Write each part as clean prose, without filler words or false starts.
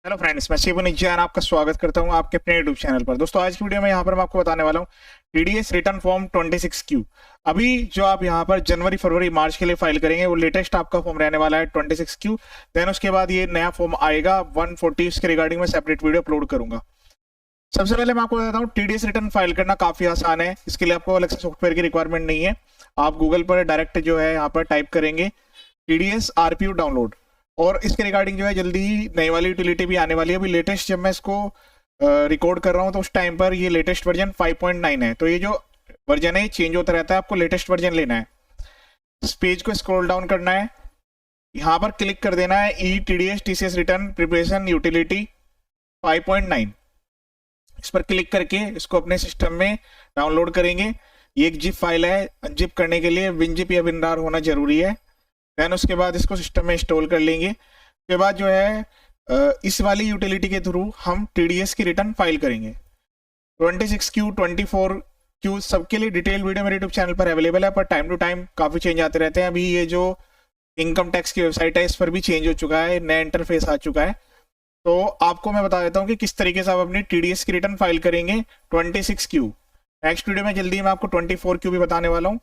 Hello friends, मैं शिव निज्जान आपका स्वागत करता हूं आपके अपने यूट्यूब चैनल पर। दोस्तों, आज की वीडियो में यहां पर मैं आपको बताने वाला हूं टीडीएस रिटर्न फॉर्म 26Q। अभी जो आप यहां पर जनवरी, फरवरी, मार्च के लिए फाइल करेंगे वो लेटेस्ट आपका फॉर्म रहने वाला है 26Q। देन उसके बाद ये नया फॉर्म आएगा 140, इसके रिगार्डिंग में सेपरेट वीडियो अपलोड करूंगा। सबसे पहले मैं आपको बताता हूँ, टीडीएस रिटर्न फाइल करना काफी आसान है। इसके लिए आपको अलग से सॉफ्टवेयर की रिक्वायरमेंट नहीं है। आप गूगल पर डायरेक्ट जो है यहाँ पर टाइप करेंगे टीडीएस आरपीयू डाउनलोड, और इसके रिगार्डिंग जो है जल्दी ही नई वाली यूटिलिटी भी आने वाली है। अभी लेटेस्ट जब मैं इसको रिकॉर्ड कर रहा हूँ तो उस टाइम पर ये लेटेस्ट वर्जन 5.9 है। तो ये जो वर्जन है चेंज होता रहता है, आपको लेटेस्ट वर्जन लेना है। इस पेज को स्क्रॉल डाउन करना है, यहाँ पर क्लिक कर देना है E TDS TCS return preparation utility 5.9। इस पर क्लिक करके इसको अपने सिस्टम में डाउनलोड करेंगे। ये एक जिप फाइल है, अनजिप करने के लिए विनजिप या विनरार होना जरूरी है। देन उसके बाद इसको सिस्टम में इंस्टॉल कर लेंगे। उसके बाद जो है इस वाली यूटिलिटी के थ्रू हम टीडीएस की रिटर्न फाइल करेंगे। 26Q 24Q सबके लिए डिटेल वीडियो मेरे यूट्यूब चैनल पर अवेलेबल है, पर टाइम टू टाइम काफी चेंज आते रहते हैं। अभी ये जो इनकम टैक्स की वेबसाइट है इस पर भी चेंज हो चुका है, नया इंटरफेस आ चुका है। तो आपको मैं बता देता हूँ कि किस तरीके से आप अपनी टीडीएस की रिटर्न फाइल करेंगे 26Q। नेक्स्ट वीडियो में जल्दी मैं आपको 24Q भी बताने वाला हूँ।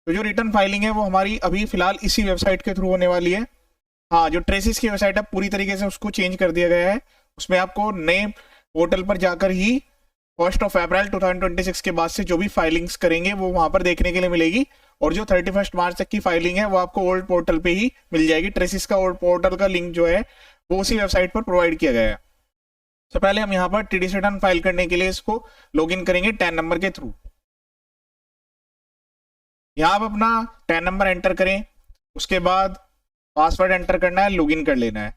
तो जो रिटर्न फाइलिंग है वो हमारी अभी फिलहाल इसी वेबसाइट के थ्रू होने वाली है। हाँ, जो ट्रेसिस की वेबसाइट है पूरी तरीके से उसको चेंज कर दिया गया है। उसमें आपको नए पोर्टल पर जाकर ही 1 अप्रैल 2026 के बाद से जो भी फाइलिंग्स करेंगे वो वहां पर देखने के लिए मिलेगी, और जो 31 मार्च तक की फाइलिंग है वो आपको ओल्ड पोर्टल पे ही मिल जाएगी। ट्रेसिस का ओल्ड पोर्टल का लिंक जो है वो उसी वेबसाइट पर प्रोवाइड किया गया है। तो पहले हम यहाँ पर टीडीएस रिटर्न फाइल करने के लिए इसको लॉग इन करेंगे 10 नंबर के थ्रू। यहाँ आप अपना 10 नंबर एंटर करें, उसके बाद पासवर्ड एंटर करना है, लॉगिन कर लेना है।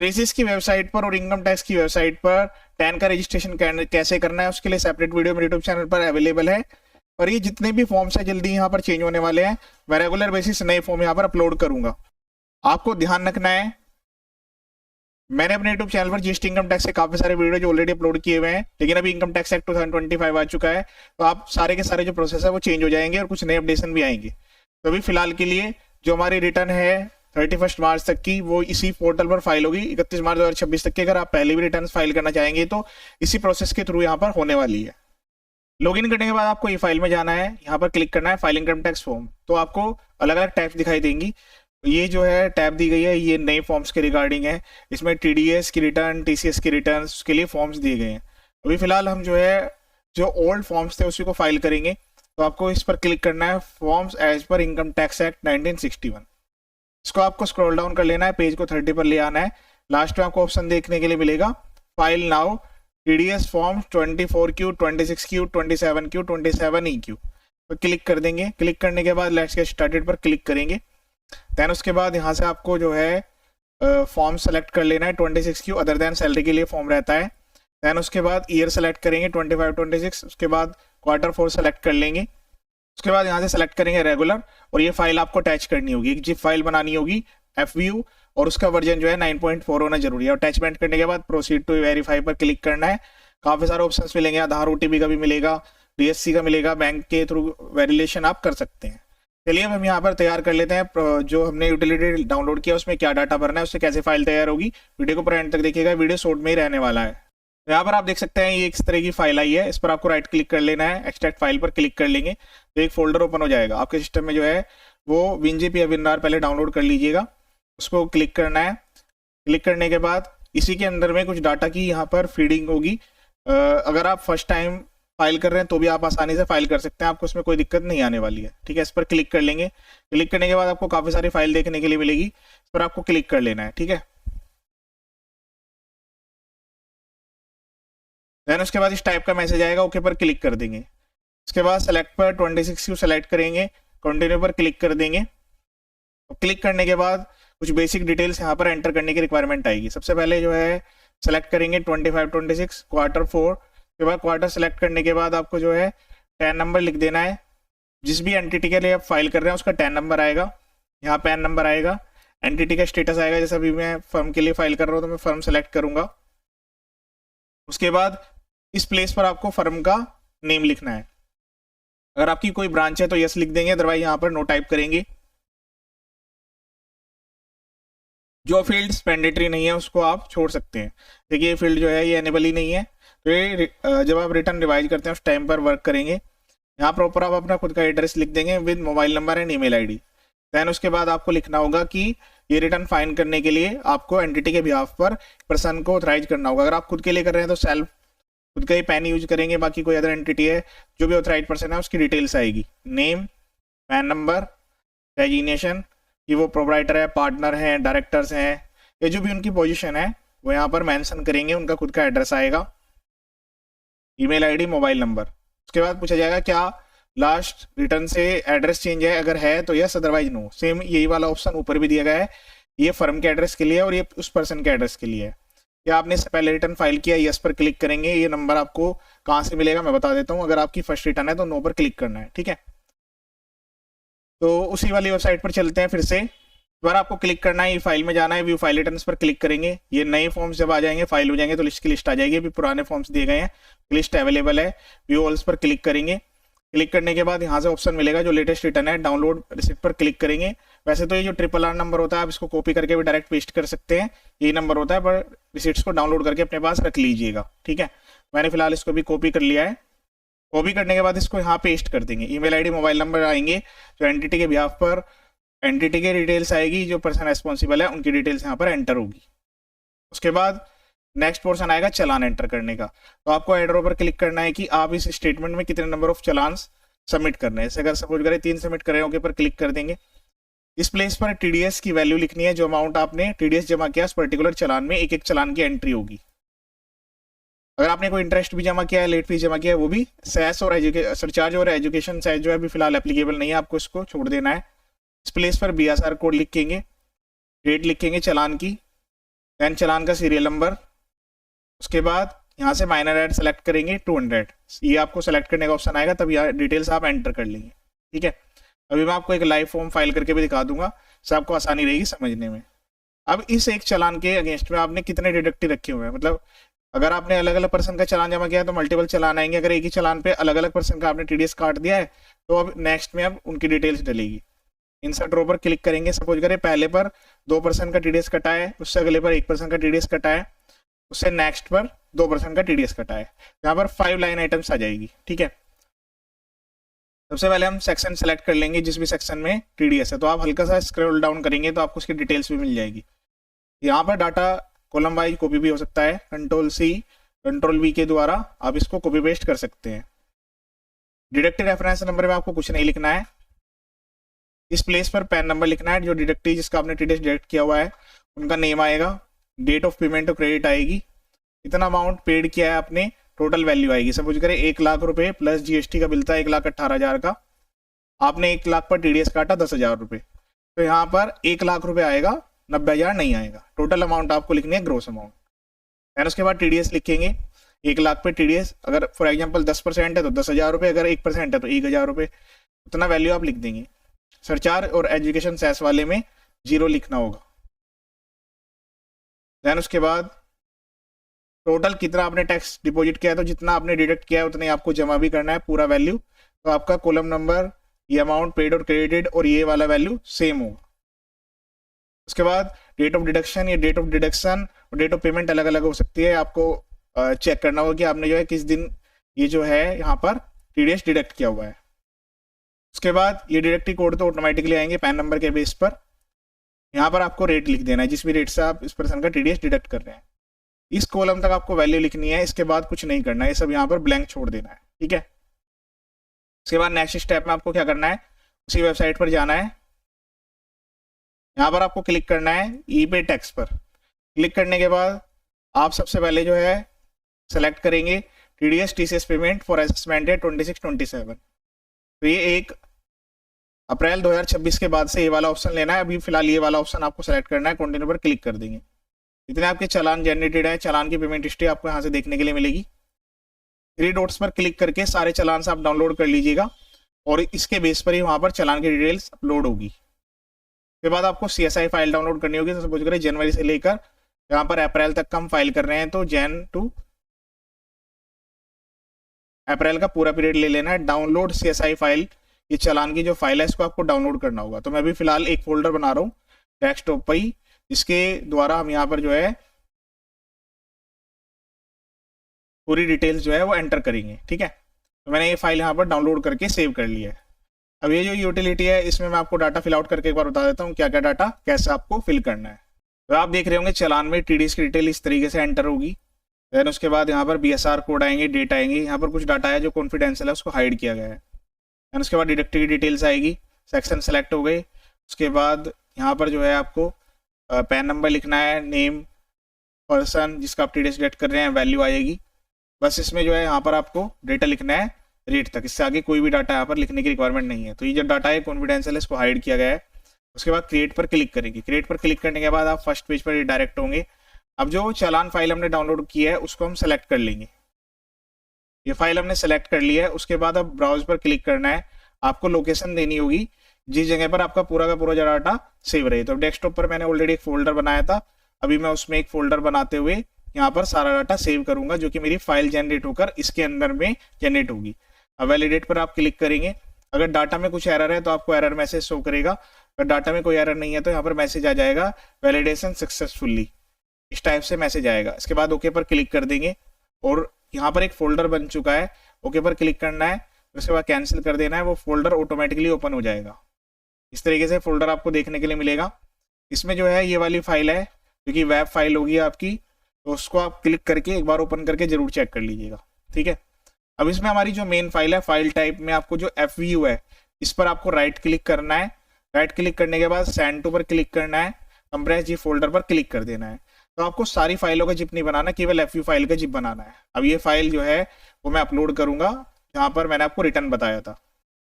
ट्रेसिस की वेबसाइट पर और इनकम टैक्स की वेबसाइट पर 10 का रजिस्ट्रेशन कैसे करना है उसके लिए सेपरेट वीडियो मेरे यूट्यूब चैनल पर अवेलेबल है। और ये जितने भी फॉर्म्स है जल्दी यहाँ पर चेंज होने वाले हैं। मैं रेगुलर बेसिस नए फॉर्म यहाँ पर अपलोड करूंगा। आपको ध्यान रखना है, मैंने अपने यूट्यूब चैनल पर जीएसटी इनकम टैक्स से काफी सारे वीडियो जो ऑलरेडी अपलोड किए हुए हैं, लेकिन अभी इनकम टैक्स एक्ट 2025 आ चुका है, तो आप सारे के सारे जो प्रोसेस है वो चेंज हो जाएंगे और कुछ नए अपडेशन भी आएंगे। तो अभी फिलहाल के लिए जो हमारी रिटर्न है 31 मार्च तक की वो इसी पोर्टल पर फाइल होगी। 31 मार्च 2026 तक की अगर आप पहले भी रिटर्न फाइल करना चाहेंगे तो इसी प्रोसेस के थ्रू यहाँ पर होने वाली है। लॉगिन करने के बाद आपको ई फाइल में जाना है, यहाँ पर क्लिक करना है फाइल इनकम टैक्स फॉर्म। तो आपको अलग अलग टैब्स दिखाई देंगी। ये जो है टैब दी गई है ये नए फॉर्म्स के रिगार्डिंग है। इसमें टीडीएस की रिटर्न, टीसीएस की रिटर्न, उसके लिए फॉर्म्स दिए गए हैं। अभी फिलहाल हम जो है जो ओल्ड फॉर्म्स थे उसी को फाइल करेंगे। तो आपको इस पर क्लिक करना है forms as per income tax act 1961। इसको आपको स्क्रॉल डाउन कर लेना है, पेज को 30 पर ले आना है। लास्ट में आपको ऑप्शन देखने के लिए मिलेगा file now TDS form 24Q 26Q 27Q 27EQ तो क्लिक कर देंगे। क्लिक करने के बाद लेट्स गेट स्टार्टेड पर क्लिक करेंगे। देन उसके बाद यहाँ से आपको जो है फॉर्म सेलेक्ट कर लेना है 26Q अदर देन सैलरी के लिए फॉर्म रहता है। देन उसके बाद ईयर सेलेक्ट करेंगे 25-26। उसके बाद Q4 सेलेक्ट कर लेंगे। उसके बाद यहाँ से सेलेक्ट करेंगे रेगुलर, और ये फाइल आपको अटैच करनी होगी, एक जिप फाइल बनानी होगी FVU, और उसका वर्जन जो है 9.4 होना जरूरी है। और अटैचमेंट करने के बाद प्रोसीड टू वेरीफाई पर क्लिक करना है। काफी सारे ऑप्शन मिलेंगे, आधार OTP का भी मिलेगा, DSC का मिलेगा, बैंक के थ्रू वेरिफिकेशन आप कर सकते हैं। चलिए अब हम यहाँ पर तैयार कर लेते हैं जो हमने यूटिलिटी डाउनलोड किया उसमें क्या डाटा भरना है, उससे कैसे फाइल तैयार होगी। वीडियो को पूरा एंड तक देखिएगा, वीडियो शॉर्ट में ही रहने वाला है। तो यहाँ पर आप देख सकते हैं ये इस तरह की फाइल आई है। इस पर आपको राइट क्लिक कर लेना है, एक्सट्रैक्ट फाइल पर क्लिक कर लेंगे तो एक फोल्डर ओपन हो जाएगा आपके सिस्टम में। जो है वो विनजिप या विनरार पहले डाउनलोड कर लीजिएगा, उसको क्लिक करना है। क्लिक करने के बाद इसी के अंदर में कुछ डाटा की यहाँ पर फीडिंग होगी। अगर आप फर्स्ट टाइम फाइल कर रहे हैं तो भी आप आसानी से फाइल कर सकते हैं, आपको इसमें कोई दिक्कत नहीं आने वाली है। ठीक है, इस पर क्लिक कर लेंगे। क्लिक करने के बाद आपको काफी सारी फाइल देखने के लिए मिलेगी, इस पर आपको क्लिक कर लेना है। ठीक है, देन उसके बाद इस टाइप का मैसेज आएगा, ओके पर क्लिक कर देंगे। उसके बाद सेलेक्ट पर 26Q सेलेक्ट करेंगे, कंटिन्यू पर क्लिक कर देंगे। क्लिक करने के बाद कुछ बेसिक डिटेल्स यहाँ पर एंटर करने की रिक्वायरमेंट आएगी। सबसे पहले जो है सेलेक्ट करेंगे 25-26 Q4 के बाद क्वार्टर सेलेक्ट करने के बाद आपको जो है 10 नंबर लिख देना है। जिस भी एंटिटी के लिए आप फाइल कर रहे हैं उसका 10 नंबर आएगा, यहाँ पैन नंबर आएगा, एंटिटी का स्टेटस आएगा। जैसे अभी मैं फर्म के लिए फाइल कर रहा हूँ तो मैं फर्म सेलेक्ट करूंगा। उसके बाद इस प्लेस पर आपको फर्म का नेम लिखना है। अगर आपकी कोई ब्रांच है तो यस लिख देंगे, अदरवाइज यहाँ पर नो टाइप करेंगे। जो फील्ड्स मैंडेटरी नहीं है उसको आप छोड़ सकते हैं। देखिए ये फील्ड जो है ये एनेबल ही नहीं है, तो ये जब आप रिटर्न रिवाइज करते हैं उस टाइम पर वर्क करेंगे। यहाँ प्रॉपर आप अपना खुद का एड्रेस लिख देंगे with mobile number and email ID. Then उसके बाद आपको लिखना होगा कि ये रिटर्न फाइन करने के लिए आपको एंटिटी के बिहाफ पर पर्सन को ऑथराइज करना होगा। अगर आप खुद के लिए कर रहे हैं तो सेल्फ खुद का ही पैन यूज करेंगे, बाकी कोई अदर एंटिटी है जो भी ऑथराइज पर्सन है उसकी डिटेल्स आएगी, नेम, पैन नंबर, डेजिग्नेशन कि वो प्रोप्राइटर है, पार्टनर है, डायरेक्टर्स हैं, या जो भी उनकी पोजीशन है वो यहाँ पर मेंशन करेंगे। उनका खुद का एड्रेस आएगा, ईमेल आईडी, मोबाइल नंबर। उसके बाद पूछा जाएगा क्या लास्ट रिटर्न से एड्रेस चेंज है, अगर है तो यस, अदरवाइज नो। सेम यही वाला ऑप्शन ऊपर भी दिया गया है, ये फर्म के एड्रेस के लिए और ये उस पर्सन के एड्रेस के लिए है। या आपने इससे पहले रिटर्न फाइल किया, यस पर क्लिक करेंगे। ये नंबर आपको कहाँ से मिलेगा मैं बता देता हूँ। अगर आपकी फर्स्ट रिटर्न है तो नो पर क्लिक करना है, ठीक है। तो उसी वाली वेबसाइट पर चलते हैं फिर से। दोबारा आपको क्लिक करना है, ये फाइल में जाना है, व्यू फाइल रिटर्न्स पर क्लिक करेंगे। ये नए फॉर्म्स जब आ जाएंगे, फाइल हो जाएंगे तो लिस्ट की लिस्ट आ जाएगी। अभी पुराने फॉर्म्स दिए गए हैं, लिस्ट अवेलेबल है। व्यू ऑल्स पर क्लिक करेंगे। क्लिक करने के बाद यहाँ से ऑप्शन मिलेगा जो लेटेस्ट रिटर्न है, डाउनलोड रिसिप्ट पर क्लिक करेंगे। वैसे तो ये जो RRR नंबर होता है आप इसको कॉपी करके भी डायरेक्ट पेस्ट कर सकते हैं, यही नंबर होता है, पर रिसिप्ट्स को डाउनलोड करके अपने पास रख लीजिएगा, ठीक है। मैंने फिलहाल इसको भी कॉपी कर लिया है। कॉपी करने के बाद इसको यहाँ पेस्ट कर देंगे। ईमेल आईडी, मोबाइल नंबर आएंगे, जो एंटिटी के बिहाफ पर एंटिटी के डिटेल्स आएगी, जो पर्सन रेस्पॉन्सिबल है उनकी डिटेल्स यहाँ पर एंटर होगी। उसके बाद नेक्स्ट पोर्शन आएगा चालान एंटर करने का। तो आपको एड्रो पर क्लिक करना है कि आप इस स्टेटमेंट में कितने नंबर ऑफ चालान्स सबमिट करने हैं। अगर सपोज करें 3 सबमिट कर रहे हैं, ओके पर क्लिक कर देंगे। इस प्लेस पर TDS की वैल्यू लिखनी है, जो अमाउंट आपने TDS जमा किया उस पर्टिकुलर चालान में, एक एक चालान की एंट्री होगी। अगर आपने कोई इंटरेस्ट भी जमा किया है, लेट फीस जमा किया है, वो भी सेस और सरचार्ज और एजुकेशन सेस जो है अभी फिलहाल एप्लीकेबल नहीं है, आपको इसको छोड़ देना है। इस प्लेस पर BSR कोड लिखेंगे, डेट लिखेंगे चालान की, देन चालान का सीरियल नंबर। उसके बाद यहाँ से माइनर ऐड सेलेक्ट करेंगे 200, ये आपको सेलेक्ट करने का ऑप्शन आएगा, तब यहाँ डिटेल्स आप एंटर कर लेंगे, ठीक है। अभी मैं आपको एक लाइव फॉर्म फाइल करके भी दिखा दूंगा, इससे आपको आसानी रहेगी समझने में। अब इस एक चालान के अगेंस्ट में आपने कितने डिडक्टिव रखे हुए हैं, मतलब अगर आपने अलग अलग पर्सन का चालान जमा किया है तो मल्टीपल चालान आएंगे। अगर एक ही चालान पे अलग अलग पर्सन का आपने TDS काट दिया है तो अब नेक्स्ट में अब उनकी डिटेल्स डलेगी। इंसर्ट रो पर क्लिक करेंगे। सपोज करें पहले पर 2 पर्सन का TDS कटा है, उससे अगले पर 1 पर्सन का TDS कटा है, उससे नेक्स्ट पर 2 पर्सन का TDS कटा है। यहाँ पर 5 लाइन आइटम्स आ जाएगी, ठीक है। सबसे पहले हम सेक्शन सेलेक्ट कर लेंगे जिस भी सेक्शन में TDS है, तो आप हल्का सा स्क्रॉल डाउन करेंगे तो आपको उसकी डिटेल्स भी मिल जाएगी। यहाँ पर डाटा कॉलम वाइज कॉपी भी हो सकता है, Ctrl+C Ctrl+V के द्वारा आप इसको कॉपी पेस्ट कर सकते हैं। डिडक्टिव रेफरेंस नंबर में आपको कुछ नहीं लिखना है। इस प्लेस पर पैन नंबर लिखना है, जो डिडक्टिव जिसका आपने TDS डिडक्ट किया हुआ है उनका नेम आएगा, डेट ऑफ पेमेंट और क्रेडिट आएगी, इतना अमाउंट पेड किया है आपने, टोटल वैल्यू आएगी। सपोज करें 1 लाख रुपए प्लस GST का बिल था 1,18,000 का, आपने 1 लाख पर TDS काटा 10,000 रुपए, तो यहाँ पर 1 लाख रुपए आएगा, 90,000 नहीं आएगा। टोटल अमाउंट आपको लिखनी है, ग्रोस अमाउंट। एंड उसके बाद TDS लिखेंगे। 1 लाख पे TDS अगर फॉर एग्जांपल 10% है तो 10,000 रुपए, अगर 1% है तो 1,000 रुपए, उतना वैल्यू आप लिख देंगे। सरचार्ज और एजुकेशन सेस वाले में 0 लिखना होगा। देन उसके बाद टोटल कितना आपने टैक्स डिपॉजिट किया है, तो जितना आपने डिडक्ट किया है उतना ही आपको जमा भी करना है, पूरा वैल्यू। तो आपका कॉलम नंबर, ये अमाउंट पेड और क्रेडिटेड और ये वाला वैल्यू सेम होगा। उसके बाद डेट ऑफ डिडक्शन, ये डेट ऑफ डिडक्शन और डेट ऑफ पेमेंट अलग अलग हो सकती है, आपको चेक करना होगा कि आपने जो है किस दिन ये जो है यहाँ पर TDS डिडक्ट किया हुआ है। उसके बाद ये डिडक्टिव कोड तो ऑटोमेटिकली आएंगे पैन नंबर के बेस पर। यहाँ पर आपको रेट लिख देना है, जिस भी रेट से आप इस पर्सन का TDS डिडक्ट कर रहे हैं। इस कॉलम तक आपको वैल्यू लिखनी है, इसके बाद कुछ नहीं करना है, ये सब यहाँ पर ब्लैंक छोड़ देना है, ठीक है। उसके बाद नेक्स्ट स्टेप में आपको क्या करना है, उसी वेबसाइट पर जाना है। यहाँ पर आपको क्लिक करना है ई-पे टैक्स पर। क्लिक करने के बाद आप सबसे पहले जो है सेलेक्ट करेंगे TDS TCS payment for assessment date 26-27। तो ये 1 अप्रैल 2026 के बाद से ये वाला ऑप्शन लेना है। अभी फिलहाल ये वाला ऑप्शन आपको सेलेक्ट करना है, कंटिन्यू पर क्लिक कर देंगे। जितने आपके चालान जनरेटेड है, चालान की पेमेंट हिस्ट्री आपको यहाँ से देखने के लिए मिलेगी। 3 डॉट्स पर क्लिक करके सारे चालान आप डाउनलोड कर लीजिएगा और इसके बेस पर ही वहाँ पर चालान की डिटेल्स अपलोड होगी। उसके बाद आपको CSI फाइल डाउनलोड करनी होगी। तो सपोज करें जनवरी से लेकर यहाँ पर अप्रैल तक का हम फाइल कर रहे हैं, तो जैन टू अप्रैल का पूरा पीरियड ले लेना है। डाउनलोड CSI फाइल, ये चालान की जो फाइल है इसको आपको डाउनलोड करना होगा। तो मैं अभी फिलहाल एक फोल्डर बना रहा हूँ डेस्कटॉप पर ही, इसके द्वारा हम यहाँ पर जो है पूरी डिटेल्स जो है वो एंटर करेंगे। ठीक है, तो मैंने ये फाइल यहाँ पर डाउनलोड करके सेव कर लिया है। अब ये जो यूटिलिटी है इसमें मैं आपको डाटा फिल आउट करके एक बार बता देता हूँ क्या क्या डाटा कैसे आपको फिल करना है। तो आप देख रहे होंगे चालान में टीडीएस की डिटेल इस तरीके से एंटर होगी। देन उसके बाद यहाँ पर बीएसआर कोड आएंगे, डेट आएंगे, यहाँ पर कुछ डाटा है जो कॉन्फिडेंशियल है उसको हाइड किया गया है। देन उसके बाद डिडक्ट की डिटेल्स आएगी, सेक्शन सेलेक्ट हो गई। उसके बाद यहाँ पर जो है आपको पैन नंबर लिखना है, नेम, पर्सन जिसका आप टीडीएस डिडक्ट कर रहे हैं, वैल्यू आएगी। बस इसमें जो है यहाँ पर आपको डेटा लिखना है रेट तक, इससे आगे कोई भी डाटा यहाँ पर लिखने की रिक्वायरमेंट नहीं है। तो ये जो डाटा है कॉन्फिडेंशियल है, इसको हाइड किया गया है। उसके बाद क्रिएट पर क्लिक करेंगे। क्रिएट पर क्लिक करने के बाद आप फर्स्ट पेज पर डायरेक्ट होंगे। अब जो चालान फाइल हमने डाउनलोड की है उसको हम सेलेक्ट कर लेंगे। ये फाइल हमने सेलेक्ट कर लिया है। उसके बाद अब ब्राउज पर क्लिक करना है, आपको लोकेशन देनी होगी जिस जगह पर आपका पूरा का पूरा डाटा सेव रहे। तो डेस्कटॉप पर मैंने ऑलरेडी एक फोल्डर बनाया था, अभी मैं उसमें एक फोल्डर बनाते हुए यहाँ पर सारा डाटा सेव करूंगा जो कि मेरी फाइल जनरेट होकर इसके अंदर में जनरेट होगी। अब वैलिडेट पर आप क्लिक करेंगे। अगर डाटा में कुछ एरर है तो आपको एरर मैसेज शो करेगा, अगर डाटा में कोई एरर नहीं है तो यहाँ पर मैसेज आ जाएगा वैलिडेशन सक्सेसफुली, इस टाइप से मैसेज आएगा। इसके बाद ओके पर क्लिक कर देंगे और यहाँ पर एक फोल्डर बन चुका है, ओके पर क्लिक करना है, उसके बाद कैंसिल कर देना है, वो फोल्डर ऑटोमेटिकली ओपन हो जाएगा। इस तरीके से फोल्डर आपको देखने के लिए मिलेगा। इसमें जो है ये वाली फाइल है क्योंकि वेब फाइल होगी आपकी, तो उसको आप क्लिक करके एक बार ओपन करके जरूर चेक कर लीजिएगा। ठीक है, अब इसमें हमारी जो मेन फाइल है, फाइल टाइप में आपको जो FVU है इस पर आपको राइट क्लिक करना है। राइट क्लिक करने के बाद सेंड टू पर क्लिक करना है, कंप्रेस जी फोल्डर पर क्लिक कर देना है। तो आपको सारी फाइलों का जिप नहीं बनाना, केवल FVU फाइल का जिप बनाना है। अब ये फाइल जो है वो मैं अपलोड करूंगा जहाँ पर मैंने आपको रिटर्न बताया था।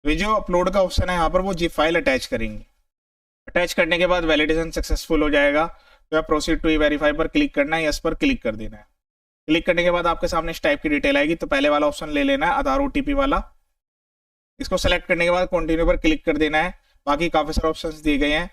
तो ये जो अपलोड का ऑप्शन है यहाँ पर वो जिप फाइल अटैच करेंगे। अटैच करने के बाद वैलिडेशन सक्सेसफुल हो जाएगा। तो प्रोसीड टू वेरीफाई पर क्लिक करना है, यस पर क्लिक कर देना है। क्लिक करने के बाद आपके सामने इस टाइप की डिटेल आएगी। तो पहले वाला ऑप्शन ले लेना है, आधार OTP वाला। इसको सेलेक्ट करने के बाद कंटिन्यू पर क्लिक कर देना है। बाकी काफी सारे ऑप्शंस दिए गए हैं।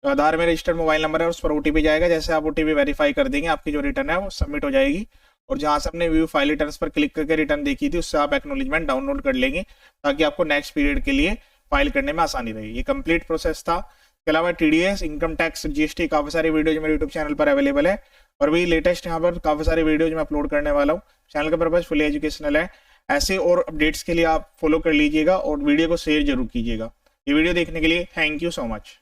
तो आधार में रजिस्टर्ड मोबाइल नंबर है, उस पर OTP जाएगा। जैसे आप OTP वेरीफाई कर देंगे आपकी जो रिटर्न है वो सबमिट हो जाएगी। और जहां से अपने व्यू फाइल रिटर्न्स पर क्लिक करके रिटर्न देखी थी उससे आप एक्नोलेजमेंट डाउनलोड कर लेंगे ताकि आपको नेक्स्ट पीरियड के लिए फाइल करने में आसानी रहे। ये कंप्लीट प्रोसेस था। इसके अलावा TDS, इनकम टैक्स, GST काफी सारी वीडियो मेरे यूट्यूब चैनल पर अवेलेबल है और भी लेटेस्ट यहाँ पर काफी सारे वीडियोज मैं अपलोड करने वाला हूँ। चैनल का पर्पज फुली एजुकेशनल है। ऐसे और अपडेट्स के लिए आप फॉलो कर लीजिएगा और वीडियो को शेयर जरूर कीजिएगा। ये वीडियो देखने के लिए थैंक यू सो मच।